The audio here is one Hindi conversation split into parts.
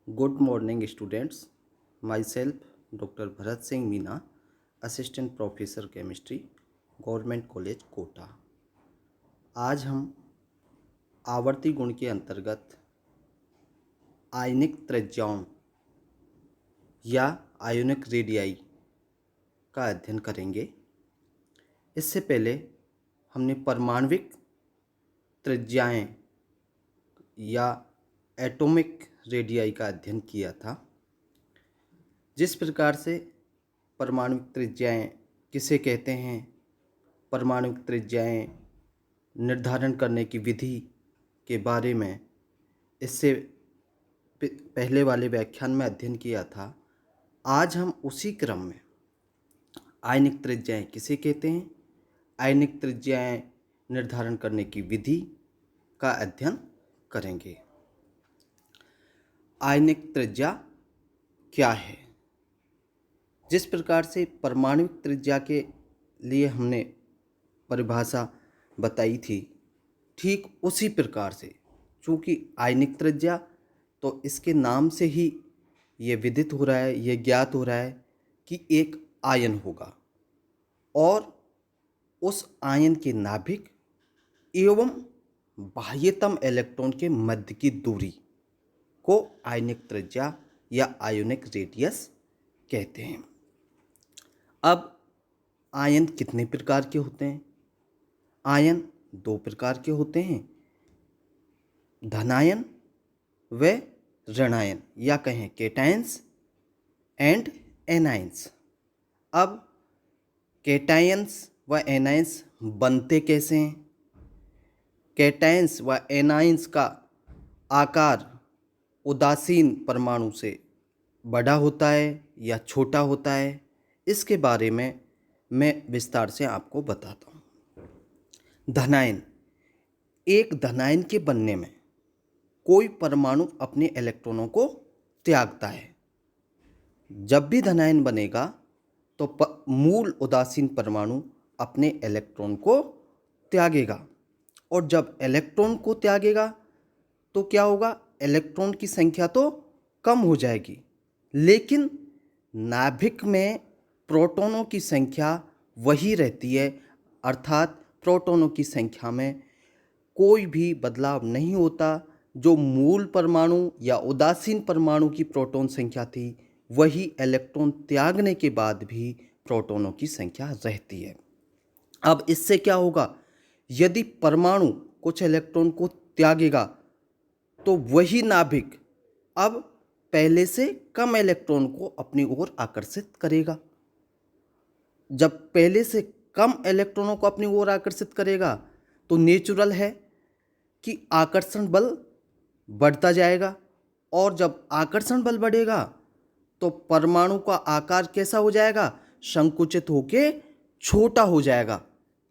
Good morning, students. Myself, Dr. Bharat Singh Meena, Assistant Professor Chemistry, Government College, Kota. आज हम आवर्ती गुण के अंतर्गत आयनिक त्रिज्याओं या आयोनिक रेडियाई का अध्ययन करेंगे। इससे पहले हमने परमाणविक त्रिज्याएं या एटॉमिक रेडियाई का अध्ययन किया था। जिस प्रकार से परमाणु त्रिज्याएं किसे कहते हैं, परमाणु त्रिज्याएं निर्धारण करने की विधि के बारे में इससे पहले वाले व्याख्यान में अध्ययन किया था। आज हम उसी क्रम में आयनिक त्रिज्याएं किसे कहते हैं, आयनिक त्रिज्याएं निर्धारण करने की विधि का अध्ययन करेंगे। आयनिक त्रिज्या क्या है? जिस प्रकार से परमाणु त्रिज्या के लिए हमने परिभाषा बताई थी, ठीक उसी प्रकार से चूँकि आयनिक त्रिज्या, तो इसके नाम से ही ये विदित हो रहा है, ये ज्ञात हो रहा है कि एक आयन होगा और उस आयन के नाभिक एवं बाह्यतम इलेक्ट्रॉन के मध्य की दूरी को आयनिक त्रिज्या या आयोनिक रेडियस कहते हैं। अब आयन कितने प्रकार के होते हैं? आयन दो प्रकार के होते हैं, धनायन व ऋणायन, या कहें केटायंस एंड एनायंस। अब केटायंस व एनायंस बनते कैसे हैं? केटायंस व एनायंस का आकार उदासीन परमाणु से बड़ा होता है या छोटा होता है, इसके बारे में मैं विस्तार से आपको बताता हूँ। धनायन, एक धनायन के बनने में कोई परमाणु अपने इलेक्ट्रॉनों को त्यागता है। जब भी धनायन बनेगा तो मूल उदासीन परमाणु अपने इलेक्ट्रॉन को त्यागेगा, और जब इलेक्ट्रॉन को त्यागेगा तो क्या होगा? इलेक्ट्रॉन की संख्या तो कम हो जाएगी, लेकिन नाभिक में प्रोटॉनों की संख्या वही रहती है, अर्थात प्रोटॉनों की संख्या में कोई भी बदलाव नहीं होता। जो मूल परमाणु या उदासीन परमाणु की प्रोटॉन संख्या थी, वही इलेक्ट्रॉन त्यागने के बाद भी प्रोटॉनों की संख्या रहती है। अब इससे क्या होगा? यदि परमाणु कुछ इलेक्ट्रॉन को त्यागेगा तो वही नाभिक अब पहले से कम इलेक्ट्रॉन को अपनी ओर आकर्षित करेगा। जब पहले से कम इलेक्ट्रॉनों को अपनी ओर आकर्षित करेगा तो नेचुरल है कि आकर्षण बल बढ़ता जाएगा, और जब आकर्षण बल बढ़ेगा तो परमाणु का आकार कैसा हो जाएगा? संकुचित होके छोटा हो जाएगा।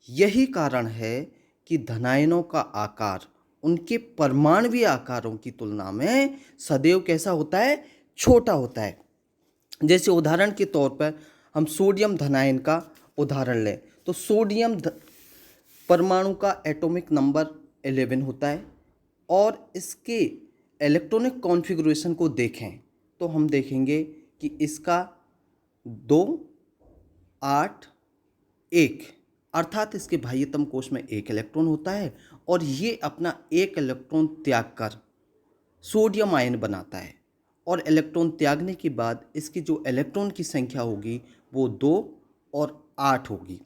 यही कारण है कि धनायनों का आकार उनके परमाणुवीय आकारों की तुलना में सदैव कैसा होता है? छोटा होता है। जैसे उदाहरण के तौर पर हम सोडियम धनायन का उदाहरण लें तो सोडियम परमाणु का एटॉमिक नंबर 11 होता है, और इसके इलेक्ट्रॉनिक कॉन्फ़िगरेशन को देखें तो हम देखेंगे कि इसका 2 8 1, अर्थात इसके बाह्यतम कोश में एक इलेक्ट्रॉन होता है, और ये अपना एक इलेक्ट्रॉन त्याग कर सोडियम आयन बनाता है, और इलेक्ट्रॉन त्यागने के बाद इसकी जो इलेक्ट्रॉन की संख्या होगी वो 2 और 8 होगी।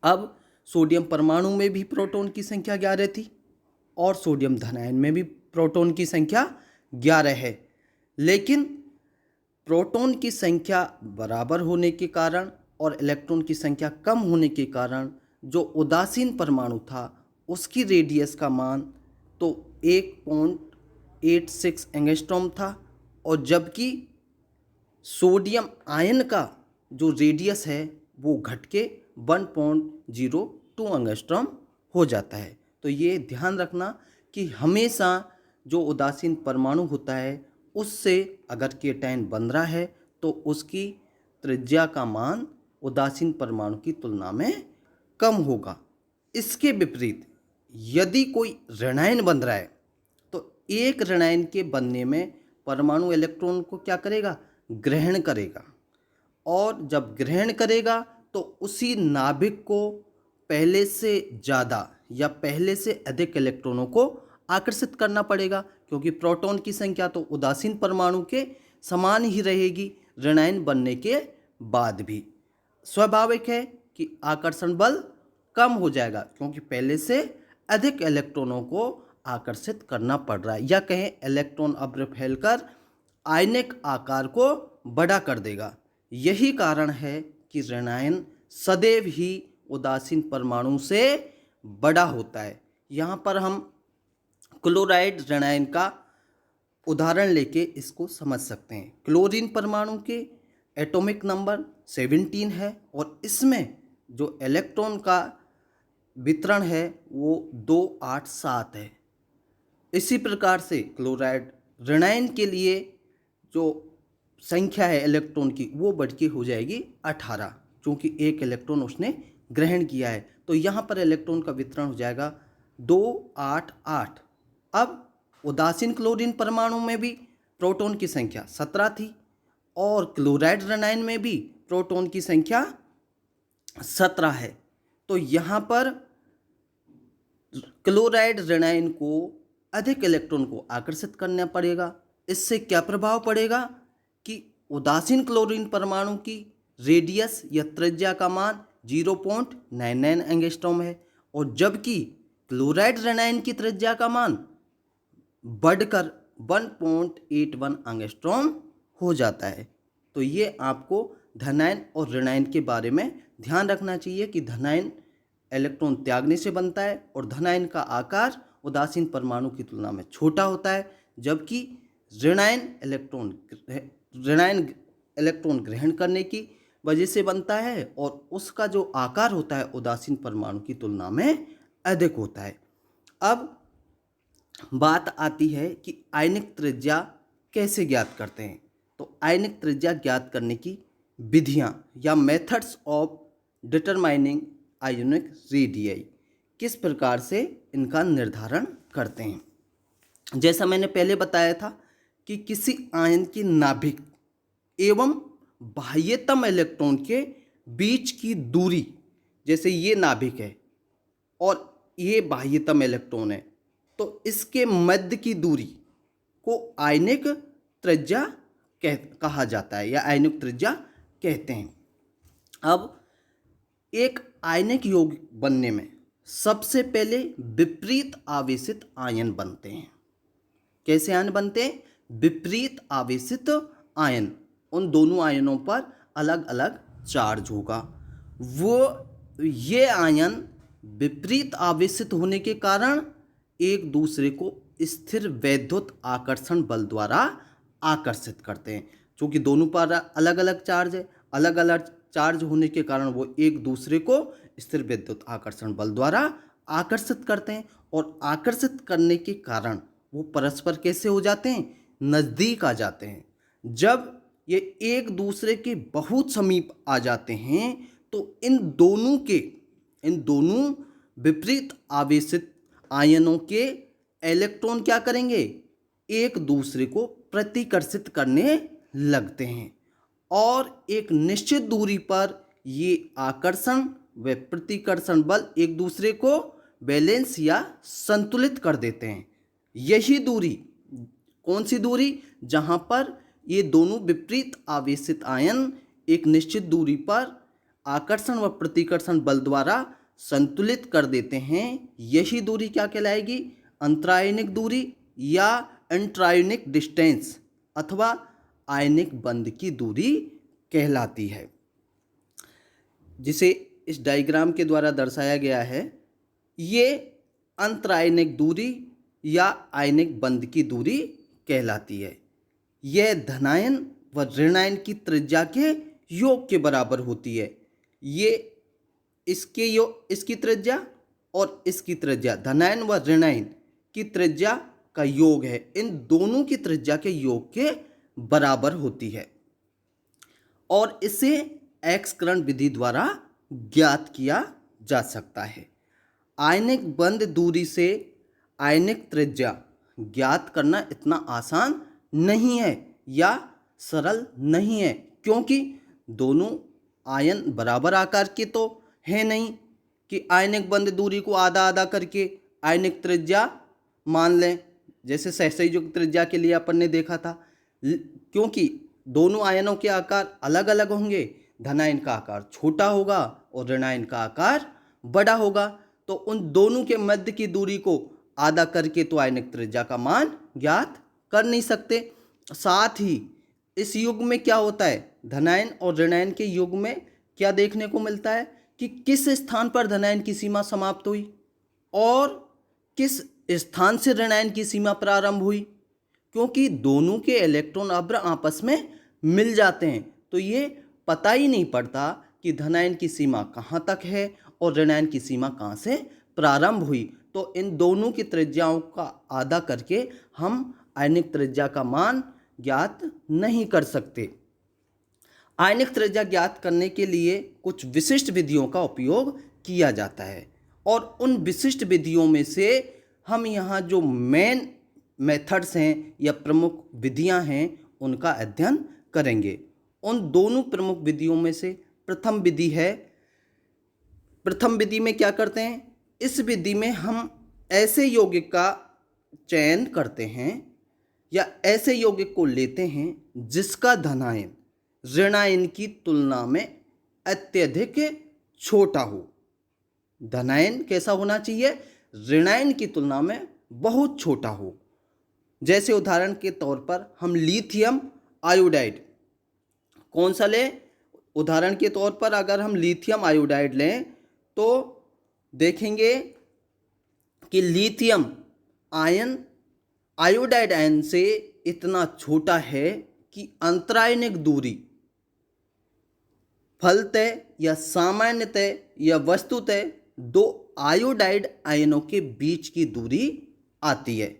अब सोडियम परमाणु में भी प्रोटॉन की संख्या 11 थी और सोडियम धनायन में भी प्रोटॉन की संख्या 11 है, लेकिन प्रोटॉन की संख्या बराबर होने के कारण और इलेक्ट्रॉन की संख्या कम होने के कारण जो उदासीन परमाणु था उसकी रेडियस का मान तो 1.86 एंगस्ट्रॉम था, और जबकि सोडियम आयन का जो रेडियस है वो घट के 1.02 एंगस्ट्रॉम हो जाता है। तो ये ध्यान रखना कि हमेशा जो उदासीन परमाणु होता है उससे अगर केटायन बन रहा है तो उसकी त्रिज्या का मान उदासीन परमाणु की तुलना में कम होगा। इसके विपरीत यदि कोई ऋणायन बन रहा है तो एक ऋणायन के बनने में परमाणु इलेक्ट्रॉन को क्या करेगा, ग्रहण करेगा, और जब ग्रहण करेगा तो उसी नाभिक को पहले से ज़्यादा या पहले से अधिक इलेक्ट्रॉनों को आकर्षित करना पड़ेगा, क्योंकि प्रोटॉन की संख्या तो उदासीन परमाणु के समान ही रहेगी ऋणायन बनने के बाद भी। स्वाभाविक है कि आकर्षण बल कम हो जाएगा, क्योंकि पहले से अधिक इलेक्ट्रॉनों को आकर्षित करना पड़ रहा है, या कहें इलेक्ट्रॉन अब फैलकर आयनिक आकार को बड़ा कर देगा। यही कारण है कि ऋणायन सदैव ही उदासीन परमाणु से बड़ा होता है। यहाँ पर हम क्लोराइड ऋणायन का उदाहरण लेके इसको समझ सकते हैं। क्लोरीन परमाणु के एटॉमिक नंबर 17 है और इसमें जो इलेक्ट्रॉन का वितरण है वो 287 है। इसी प्रकार से क्लोराइड ऋणायन के लिए जो संख्या है इलेक्ट्रॉन की वो बढ़ के हो जाएगी 18, क्योंकि एक इलेक्ट्रॉन उसने ग्रहण किया है। तो यहाँ पर इलेक्ट्रॉन का वितरण हो जाएगा 288। अब उदासीन क्लोरीन परमाणु में भी प्रोटॉन की संख्या 17 थी और क्लोराइड ऋणायन में भी प्रोटॉन की संख्या 17 है। तो यहाँ पर क्लोराइड ऋणायन को अधिक इलेक्ट्रॉन को आकर्षित करना पड़ेगा। इससे क्या प्रभाव पड़ेगा कि उदासीन क्लोरीन परमाणु की रेडियस या त्रिज्या का मान 0.99 एंगस्ट्रॉम है, और जबकि क्लोराइड ऋणायन की त्रिज्या का मान बढ़कर 1.81 एंगस्ट्रॉम हो जाता है। तो ये आपको धनायन और ऋणायन के बारे में ध्यान रखना चाहिए कि धनायन इलेक्ट्रॉन त्यागने से बनता है और धनायन का आकार उदासीन परमाणु की तुलना में छोटा होता है, जबकि ऋणायन इलेक्ट्रॉन ग्रहण करने की वजह से बनता है और उसका जो आकार होता है उदासीन परमाणु की तुलना में अधिक होता है। अब बात आती है कि आयनिक त्रिज्या कैसे ज्ञात करते हैं। तो आयनिक त्रिज्या ज्ञात करने की विधियां या methods of determining ionic radii, किस प्रकार से इनका निर्धारण करते हैं। जैसा मैंने पहले बताया था कि किसी आयन की नाभिक एवं बाह्यतम इलेक्ट्रॉन के बीच की दूरी, जैसे ये नाभिक है और ये बाह्यतम इलेक्ट्रॉन है, तो इसके मध्य की दूरी को आयनिक त्रिज्या कहा जाता है या आयनिक त्रिज्या कहते हैं। अब एक आयनिक यौगिक बनने में सबसे पहले विपरीत आवेशित आयन बनते हैं। कैसे आयन बनते हैं? विपरीत आवेशित आयन, उन दोनों आयनों पर अलग अलग चार्ज होगा। ये आयन विपरीत आवेशित होने के कारण एक दूसरे को स्थिर वैद्युत आकर्षण बल द्वारा आकर्षित करते हैं। क्योंकि दोनों पर अलग अलग चार्ज है, अलग अलग चार्ज होने के कारण वो एक दूसरे को स्थिर विद्युत आकर्षण बल द्वारा आकर्षित करते हैं, और आकर्षित करने के कारण वो परस्पर कैसे हो जाते हैं? नज़दीक आ जाते हैं। जब ये एक दूसरे के बहुत समीप आ जाते हैं तो इन दोनों विपरीत आवेशित आयनों के इलेक्ट्रॉन क्या करेंगे? एक दूसरे को प्रतिकर्षित करने लगते हैं, और एक निश्चित दूरी पर ये आकर्षण व प्रतिकर्षण बल एक दूसरे को बैलेंस या संतुलित कर देते हैं। यही दूरी, कौन सी दूरी? जहाँ पर ये दोनों विपरीत आवेशित आयन एक निश्चित दूरी पर आकर्षण व प्रतिकर्षण बल द्वारा संतुलित कर देते हैं, यही दूरी क्या कहलाएगी? अंतरायनिक दूरी या इंट्रायनिक डिस्टेंस अथवा आयनिक बंध की दूरी कहलाती है, जिसे इस डायग्राम के द्वारा दर्शाया गया है। ये अंतरायनिक दूरी या आयनिक बंध की दूरी कहलाती है। यह धनायन व ऋणायन की त्रिज्या के योग के बराबर होती है। ये इसकी त्रिज्या और इसकी त्रिज्या, धनायन व ऋणायन की त्रिज्या का योग है, इन दोनों की त्रिज्या के योग के बराबर होती है, और इसे एक्सकरण विधि द्वारा ज्ञात किया जा सकता है। आयनिक बंध दूरी से आयनिक त्रिज्या ज्ञात करना इतना आसान नहीं है या सरल नहीं है, क्योंकि दोनों आयन बराबर आकार के तो है नहीं कि आयनिक बंध दूरी को आधा आधा करके आयनिक त्रिज्या मान लें, जैसे सहसंयोजक त्रिज्या के लिए अपन ने देखा था। क्योंकि दोनों आयनों के आकार अलग अलग होंगे, धनायन का आकार छोटा होगा और ऋणायन का आकार बड़ा होगा, तो उन दोनों के मध्य की दूरी को आधा करके तो आयनिक त्रिज्या का मान ज्ञात कर नहीं सकते। साथ ही इस युग में क्या होता है, धनायन और ऋणायन के युग में क्या देखने को मिलता है कि किस स्थान पर धनायन की सीमा समाप्त हुई और किस स्थान से ऋणायन की सीमा प्रारंभ हुई, क्योंकि दोनों के इलेक्ट्रॉन अभ्र आपस में मिल जाते हैं, तो ये पता ही नहीं पड़ता कि धनायन की सीमा कहाँ तक है और ऋणायन की सीमा कहाँ से प्रारंभ हुई। तो इन दोनों की त्रिज्याओं का आधा करके हम आयनिक त्रिज्या का मान ज्ञात नहीं कर सकते। आयनिक त्रिज्या ज्ञात करने के लिए कुछ विशिष्ट विधियों का उपयोग किया जाता है और उन विशिष्ट विधियों में से हम यहाँ जो मेन मेथड्स हैं या प्रमुख विधियाँ हैं उनका अध्ययन करेंगे। उन दोनों प्रमुख विधियों में से प्रथम विधि में क्या करते हैं, इस विधि में हम ऐसे यौगिक का चयन करते हैं या ऐसे यौगिक को लेते हैं जिसका धनायन ऋणायन की तुलना में अत्यधिक छोटा हो। धनायन कैसा होना चाहिए, ऋणायन की तुलना में बहुत छोटा हो। जैसे उदाहरण के तौर पर हम लिथियम आयोडाइड कौन सा लें, उदाहरण के तौर पर अगर हम लिथियम आयोडाइड लें तो देखेंगे कि लिथियम आयन आयोडाइड आयन से इतना छोटा है कि अंतरायनिक दूरी फलतः या सामान्यतः या वस्तुतः दो आयोडाइड आयनों के बीच की दूरी आती है।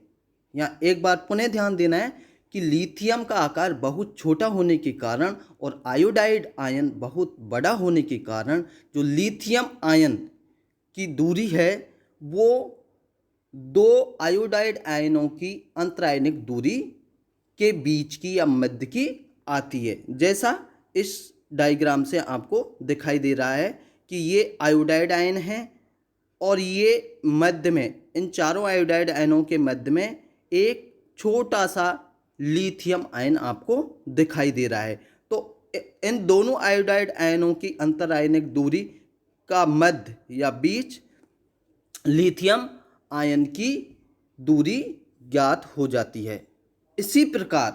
यहाँ एक बार पुनः ध्यान देना है कि लिथियम का आकार बहुत छोटा होने के कारण और आयोडाइड आयन बहुत बड़ा होने के कारण जो लिथियम आयन की दूरी है वो दो आयोडाइड आयनों की अंतरायनिक दूरी के बीच की या मध्य की आती है। जैसा इस डायग्राम से आपको दिखाई दे रहा है कि ये आयोडाइड आयन है और ये मध्य में, इन चारों आयोडाइड आयनों के मध्य में एक छोटा सा लिथियम आयन आपको दिखाई दे रहा है। तो इन दोनों आयोडाइड आयनों की अंतरायनिक दूरी का मध्य या बीच लिथियम आयन की दूरी ज्ञात हो जाती है। इसी प्रकार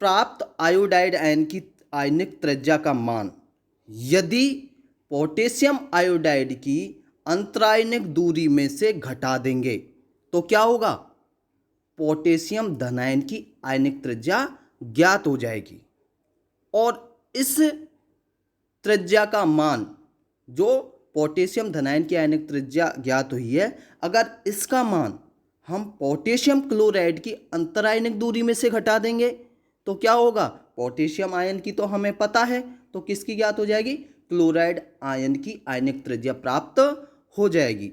प्राप्त आयोडाइड आयन की आयनिक त्रिज्या का मान यदि पोटेशियम आयोडाइड की अंतरायनिक दूरी में से घटा देंगे तो क्या होगा, पोटेशियम धनायन की आयनिक त्रिज्या ज्ञात हो जाएगी। और इस त्रिज्या का मान जो पोटेशियम धनायन की आयनिक त्रिज्या ज्ञात हुई है, अगर इसका मान हम पोटेशियम क्लोराइड की अंतरायनिक दूरी में से घटा देंगे तो क्या होगा, पोटेशियम आयन की तो हमें पता है, तो किसकी ज्ञात हो जाएगी, क्लोराइड आयन की आयनिक त्रिज्या प्राप्त हो जाएगी।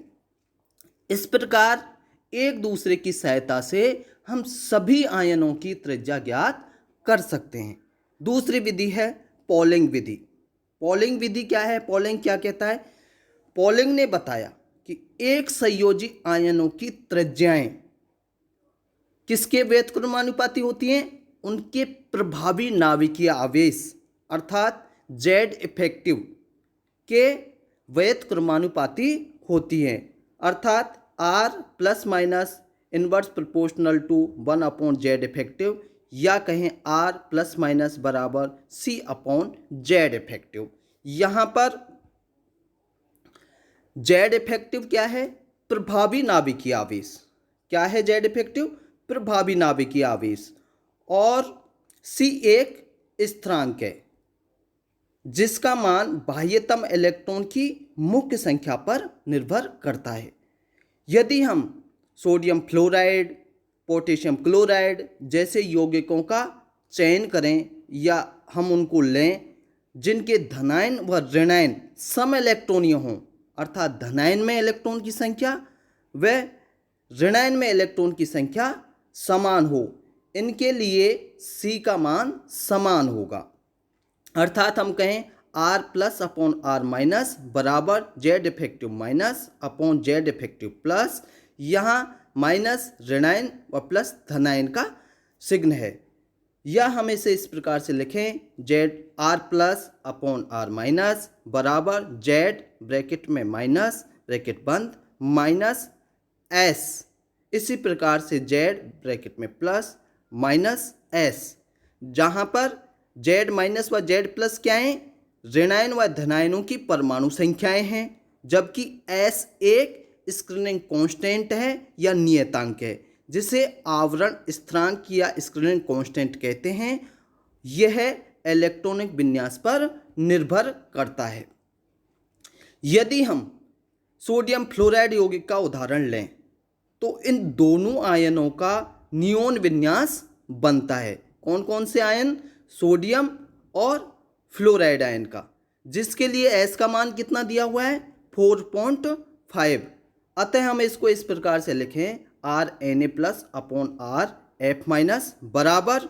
इस प्रकार एक दूसरे की सहायता से हम सभी आयनों की त्रिज्या ज्ञात कर सकते हैं। दूसरी विधि है पॉलिंग विधि। पॉलिंग विधि क्या है, पॉलिंग क्या कहता है, पॉलिंग ने बताया कि एक संयोजी आयनों की त्रिज्याएं किसके व्युत्क्रमानुपाती होती हैं, उनके प्रभावी नाभिकीय आवेश अर्थात जेड इफेक्टिव के व्युत्क्रमानुपाती होती हैं, अर्थात R plus minus inverse proportional to 1/Z effective या कहें R प्लस माइनस बराबर C/Z इफेक्टिव। यहाँ पर Z इफेक्टिव क्या है, प्रभावी नाभिकीय आवेश। क्या है Z इफेक्टिव, प्रभावी नाभिकीय आवेश। और C एक स्थिरांक है जिसका मान बाह्यतम इलेक्ट्रॉन की मुख्य संख्या पर निर्भर करता है। यदि हम सोडियम फ्लोराइड, पोटेशियम क्लोराइड जैसे यौगिकों का चयन करें या हम उनको लें जिनके धनायन व ऋणायन सम इलेक्ट्रॉनीय हों, अर्थात धनायन में इलेक्ट्रॉन की संख्या व ऋणायन में इलेक्ट्रॉन की संख्या समान हो, इनके लिए C का मान समान होगा। अर्थात हम कहें R plus upon R minus बराबर Z effective minus upon Z effective plus, यहाँ माइनस ऋणायन व प्लस धनायन का चिन्ह है। या हम इसे इस प्रकार से लिखें Z R plus upon R minus बराबर Z ब्रैकेट में माइनस ब्रैकेट बंद माइनस S, इसी प्रकार से Z ब्रैकेट में प्लस माइनस S, जहाँ पर Z माइनस व Z प्लस क्या हैं, ऋणायन व धनायनों की परमाणु संख्याएं हैं, जबकि S एक स्क्रीनिंग कांस्टेंट है या नियतांक है जिसे आवरण स्थिरांक या स्क्रीनिंग कांस्टेंट कहते हैं। यह इलेक्ट्रॉनिक विन्यास पर निर्भर करता है। यदि हम सोडियम फ्लोराइड यौगिक का उदाहरण लें तो इन दोनों आयनों का नियोन विन्यास बनता है। कौन कौन से आयन, सोडियम और फ्लोराइड आयन का, जिसके लिए S का मान कितना दिया हुआ है 4.5। अतः हम इसको इस प्रकार से लिखें R Na plus upon R F minus बराबर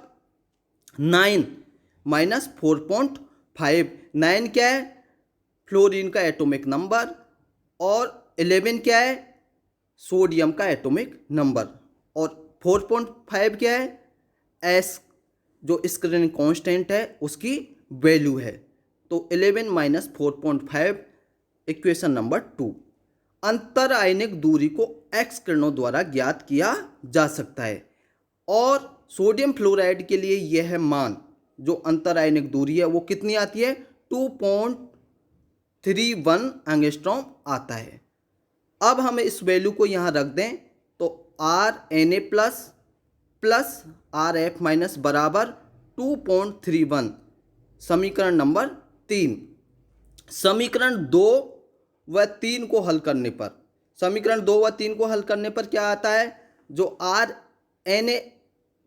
9 माइनस 4.5। 9 क्या है, फ्लोरीन का एटॉमिक नंबर, और 11 क्या है, सोडियम का एटॉमिक नंबर, और 4.5 क्या है, S जो स्क्रीनिंग कांस्टेंट है उसकी वैल्यू है। तो 11 माइनस 4.5 इक्वेशन नंबर 2। अंतर आयनिक दूरी को एक्स किरणों द्वारा ज्ञात किया जा सकता है, और सोडियम फ्लोराइड के लिए यह मान जो अंतर आयनिक दूरी है वो कितनी आती है 2.31 एंगस्ट्रॉम आता है। अब हम इस वैल्यू को यहाँ रख दें तो RNA plus plus RF minus बराबर 2.31, समीकरण नंबर 3। समीकरण 2 व 3 को हल करने पर, समीकरण 2 व 3 को हल करने पर क्या आता है, जो RNA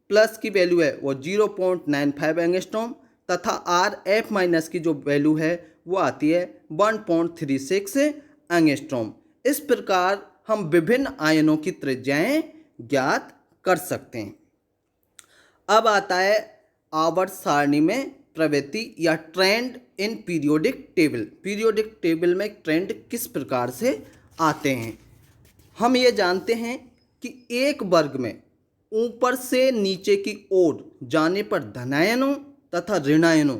प्लस की वैल्यू है वो 0.95 एंगस्ट्रॉम तथा RF माइनस की जो वैल्यू है वो आती है 1.36 एंगस्ट्रॉम। इस प्रकार हम विभिन्न आयनों की त्रिज्याएं ज्ञात कर सकते हैं। अब आता है आवर्त सारणी में प्रवृत्ति या trend in periodic table. Periodic table में ट्रेंड किस प्रकार से आते हैं। हम ये जानते हैं कि एक वर्ग में ऊपर से नीचे की ओर जाने पर धनायनों तथा ऋणायनों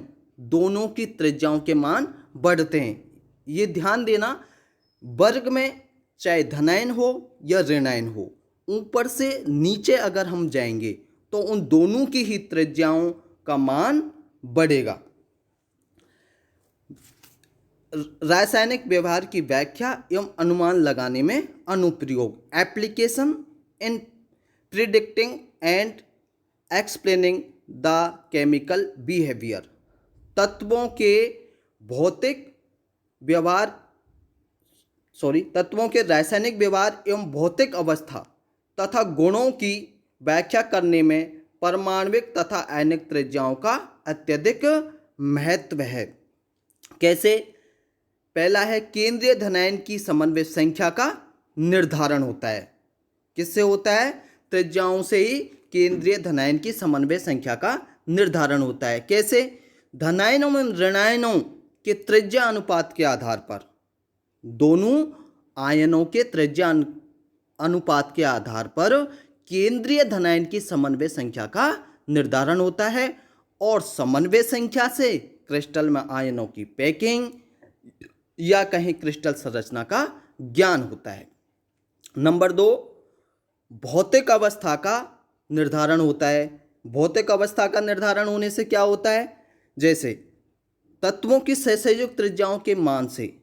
दोनों की त्रिज्याओं के मान बढ़ते हैं। ये ध्यान देना, वर्ग में चाहे धनायन हो या ऋणायन हो, ऊपर से नीचे अगर हम जाएंगे तो उन दोनों की ही त्रिज्याओं का मान बढ़ेगा। रासायनिक व्यवहार की व्याख्या एवं अनुमान लगाने में अनुप्रयोग, application in predicting and explaining the chemical behaviour. तत्वों के भौतिक व्यवहार तत्वों के रासायनिक व्यवहार एवं भौतिक अवस्था तथा गुणों की व्याख्या करने में परमाणविक तथा आयनिक त्रिज्याओं का अत्यधिक महत्व है। कैसे, पहला है केंद्रीय धनायन की समन्वय संख्या का निर्धारण होता है। किससे होता है, त्रिज्याओं से ही केंद्रीय धनायन की समन्वय संख्या का निर्धारण होता है। कैसे, धनायनों एवं ऋणायनों के त्रिज्या अनुपात के आधार पर, दोनों आयनों के त्रिज्या अनुपात के आधार पर केंद्रीय धनायन की समन्वय संख्या का निर्धारण होता है, और समन्वय संख्या से क्रिस्टल में आयनों की पैकिंग या कहीं क्रिस्टल संरचना का ज्ञान होता है। नंबर 2, भौतिक अवस्था का निर्धारण होता है। भौतिक अवस्था का निर्धारण होने से क्या होता है, जैसे तत्वों की सहसंयुग त्रिज्याओं के मान से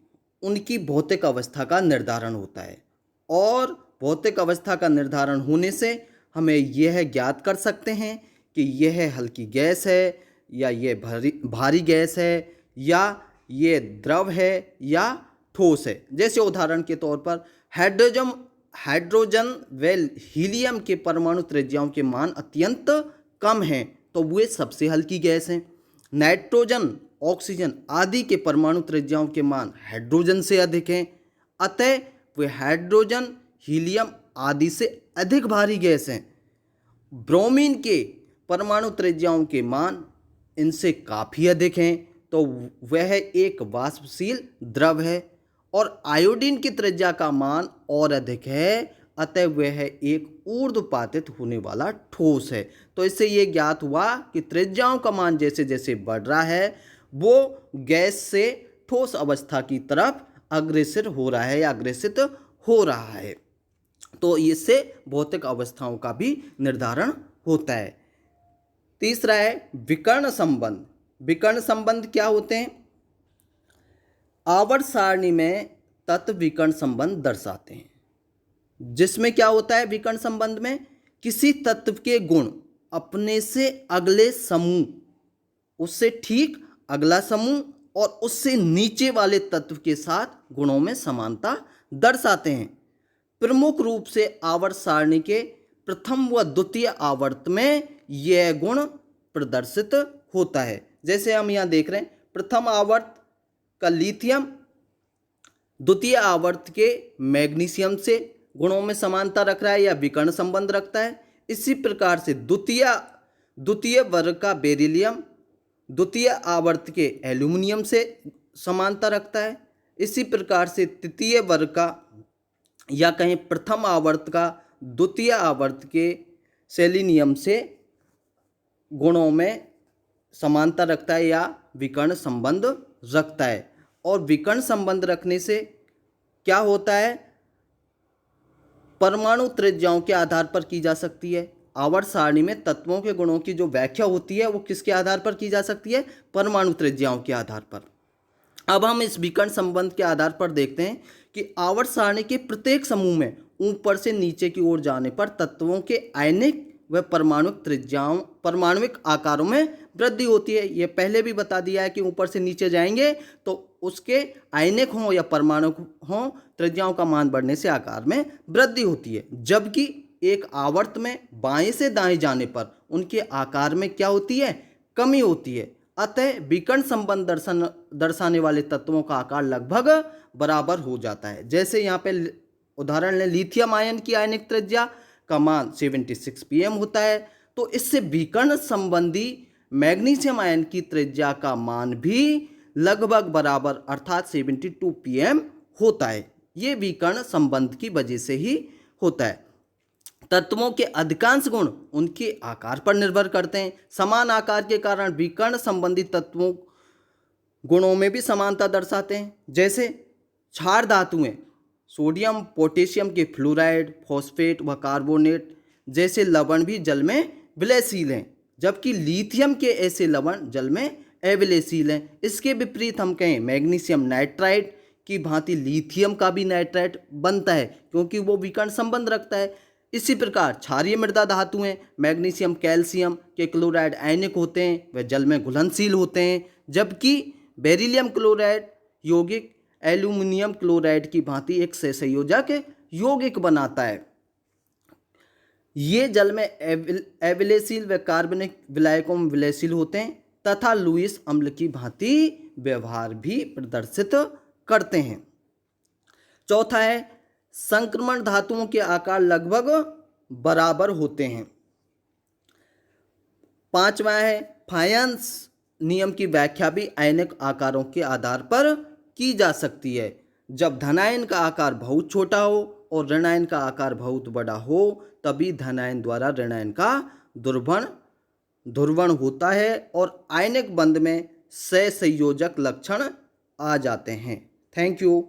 उनकी भौतिक अवस्था का निर्धारण होता है, और भौतिक अवस्था का निर्धारण होने से हमें यह ज्ञात कर सकते हैं कि यह हल्की गैस है या यह भारी गैस है या ये द्रव है या ठोस है। जैसे उदाहरण के तौर पर हाइड्रोजन व हीलियम के परमाणु त्रिज्याओं के मान अत्यंत कम हैं तो वे सबसे हल्की गैस हैं। नाइट्रोजन, ऑक्सीजन आदि के परमाणु त्रिज्याओं के मान हाइड्रोजन से अधिक हैं, अतः वे हाइड्रोजन, हीलियम आदि से अधिक भारी गैस हैं। ब्रोमीन के परमाणु त्रिज्याओं के मान इनसे काफ़ी अधिक हैं तो वह एक वाष्पशील द्रव है, और आयोडीन की त्रिज्या का मान और अधिक है, अतः वह एक ऊर्ध्वपातित होने वाला ठोस है। तो इससे ये ज्ञात हुआ कि त्रिज्याओं का मान जैसे जैसे बढ़ रहा है वो गैस से ठोस अवस्था की तरफ अग्रसर हो रहा है या अग्रेसित हो रहा है। तो इससे भौतिक अवस्थाओं का भी निर्धारण होता है। तीसरा है विकर्ण संबंध। विकर्ण संबंध क्या होते हैं? आवर्त सारणी में तत्व विकर्ण संबंध दर्शाते हैं, जिसमें क्या होता है विकर्ण संबंध में, किसी तत्व के गुण अपने से अगले समूह, उससे ठीक अगला समूह और उससे नीचे वाले तत्व के साथ गुणों में समानता दर्शाते हैं। प्रमुख रूप से आवर्त सारणी के प्रथम व द्वितीय आवर्त में यह गुण प्रदर्शित होता है। जैसे हम यहाँ देख रहे हैं, प्रथम आवर्त का लिथियम द्वितीय आवर्त के मैग्नीशियम से गुणों में समानता रख रहा है या विकर्ण संबंध रखता है। इसी प्रकार से द्वितीय वर्ग का बेरिलियम द्वितीय आवर्त के एल्यूमिनियम से समानता रखता है। इसी प्रकार से तृतीय वर्ग का या कहीं प्रथम आवर्त का द्वितीय आवर्त के सेलेनियम से गुणों में समानता रखता है या विकर्ण संबंध रखता है। और विकर्ण संबंध रखने से क्या होता है, परमाणु त्रिज्याओं के आधार पर की जा सकती है। आवर्त सारणी में तत्वों के गुणों की जो व्याख्या होती है वो किसके आधार पर की जा सकती है? परमाणु त्रिज्याओं के आधार पर। अब हम इस विकर्ण संबंध के आधार पर देखते हैं कि आवर्त सारणी के प्रत्येक समूह में ऊपर से नीचे की ओर जाने पर तत्वों के आयनिक व परमाणुविक आकारों में वृद्धि होती है। ये पहले भी बता दिया है कि ऊपर से नीचे जाएंगे तो उसके आयनिक हों या परमाणु हों, त्रिज्याओं का मान बढ़ने से आकार में वृद्धि होती है। जबकि एक आवर्त में बाएं से दाएं जाने पर उनके आकार में क्या होती है? कमी होती है। अतः विकर्ण संबंध दर्शाने वाले तत्वों का आकार लगभग बराबर हो जाता है। जैसे यहाँ पे उदाहरण लें, लिथियम आयन की आयनिक त्रिज्या का मान 76 pm होता है, तो इससे विकर्ण संबंधी मैग्नीशियम आयन की त्रिज्या का मान भी लगभग बराबर अर्थात 72 pm होता है। ये विकर्ण संबंध की वजह से ही होता है। तत्वों के अधिकांश गुण उनके आकार पर निर्भर करते हैं। समान आकार के कारण विकर्ण संबंधी तत्वों गुणों में भी समानता दर्शाते हैं। जैसे क्षार धातुएं सोडियम पोटेशियम के फ्लोराइड, फॉस्फेट व कार्बोनेट जैसे लवण भी जल में विलयशील हैं, जबकि लिथियम के ऐसे लवण जल में अविलयशील हैं। इसके विपरीत हम कहें मैग्नीशियम नाइट्राइड की भांति लिथियम का भी नाइट्राइड बनता है, क्योंकि वो विकर्ण संबंध रखता है। इसी प्रकार क्षारीय मृदा धातुएं मैग्नीशियम कैल्शियम के क्लोराइड आयनिक होते हैं, वे जल में घुलनशील होते हैं, जबकि बेरिलियम क्लोराइड यौगिक एल्यूमिनियम क्लोराइड की भांति एक सहसंयोजक यौगिक बनाता है। ये जल में अविलयशील व कार्बनिक विलायकों में विलयशील होते हैं तथा लुईस अम्ल की भांति व्यवहार भी प्रदर्शित करते हैं। चौथा है संक्रमण धातुओं के आकार लगभग बराबर होते हैं। पांचवा है फायंस नियम की व्याख्या भी आयनिक आकारों के आधार पर की जा सकती है। जब धनायन का आकार बहुत छोटा हो और ऋणायन का आकार बहुत बड़ा हो तभी धनायन द्वारा ऋणायन का ध्रुवण होता है और आयनिक बंध में सहसंयोजक लक्षण आ जाते हैं। Thank you.